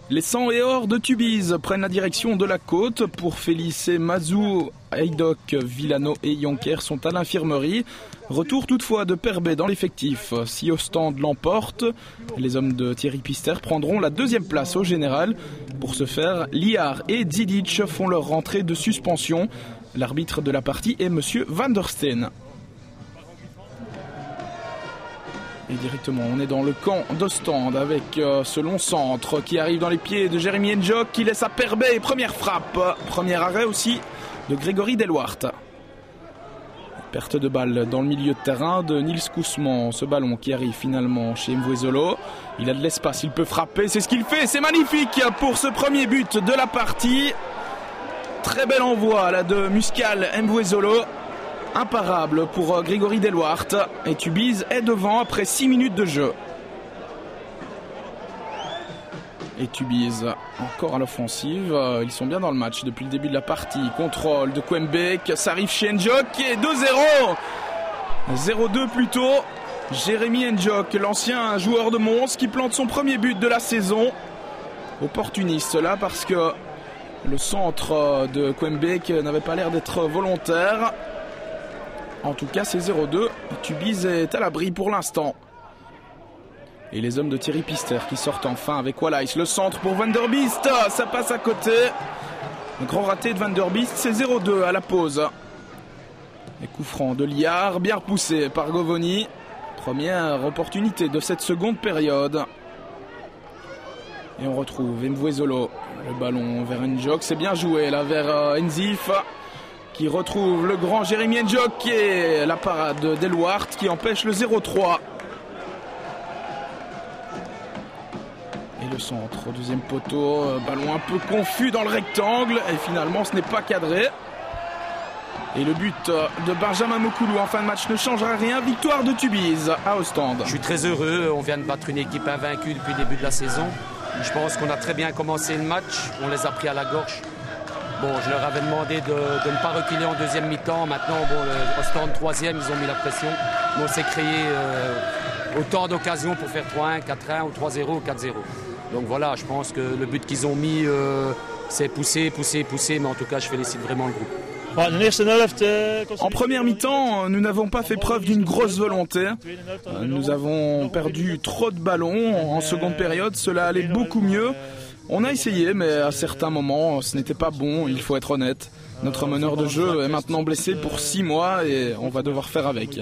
Les 100 et or de Tubize prennent la direction de la côte. Pour Félix et Mazou, Haydock, Villano et Jonker sont à l'infirmerie. Retour toutefois de Perbet dans l'effectif. Si Ostende l'emporte, les hommes de Thierry Pister prendront la deuxième place au général. Pour ce faire, Liard et Dzidic font leur rentrée de suspension. L'arbitre de la partie est Monsieur Van der Steen. Et directement, on est dans le camp d'Ostende avec ce long centre qui arrive dans les pieds de Jérémy Njok qui laisse à Perbet. Première frappe, premier arrêt aussi de Grégory Delwart. Perte de balle dans le milieu de terrain de Nils Kousman. Ce ballon qui arrive finalement chez Mvouezolo. Il a de l'espace, il peut frapper, c'est ce qu'il fait. C'est magnifique pour ce premier but de la partie. Très bel envoi là de Muscal Mvouezolo. Imparable pour Grégory Delwart et Tubize est devant après 6 minutes de jeu. Et Tubize encore à l'offensive, ils sont bien dans le match depuis le début de la partie. Contrôle de Kwembek, ça arrive chez Njok et 2-0. 0-2 plutôt. Jérémy Njok, l'ancien joueur de Mons qui plante son premier but de la saison. Opportuniste là parce que le centre de Kwembek n'avait pas l'air d'être volontaire. En tout cas, c'est 0-2. Tubize est à l'abri pour l'instant. Et les hommes de Thierry Pister qui sortent enfin avec Wallace. Le centre pour Van der Beest. Ça passe à côté. Un grand raté de Van der Beest. C'est 0-2 à la pause. Et coup franc de Liard. Bien repoussé par Govoni. Première opportunité de cette seconde période. Et on retrouve Mvouezolo. Le ballon vers Njok. C'est bien joué là vers Enzif. Qui retrouve le grand Jérémy Njok et la parade de Delwart qui empêche le 0-3. Et le centre au deuxième poteau, ballon un peu confus dans le rectangle et finalement ce n'est pas cadré. Et le but de Benjamin Mokoulou en fin de match ne changera rien. Victoire de Tubize à Ostende. Je suis très heureux, on vient de battre une équipe invaincue depuis le début de la saison. Je pense qu'on a très bien commencé le match, on les a pris à la gorge. Bon, je leur avais demandé de ne pas reculer en deuxième mi-temps. Maintenant, bon, le Ostende troisième, ils ont mis la pression. Mais on s'est créé autant d'occasions pour faire 3-1, 4-1 ou 3-0 ou 4-0. Donc voilà, je pense que le but qu'ils ont mis, c'est pousser. Mais en tout cas, je félicite vraiment le groupe. En première mi-temps, nous n'avons pas fait preuve d'une grosse volonté. Nous avons perdu trop de ballons. En seconde période, cela allait beaucoup mieux. On a essayé, mais à certains moments, ce n'était pas bon, il faut être honnête. Notre meneur de jeu est maintenant blessé pour 6 mois et on va devoir faire avec.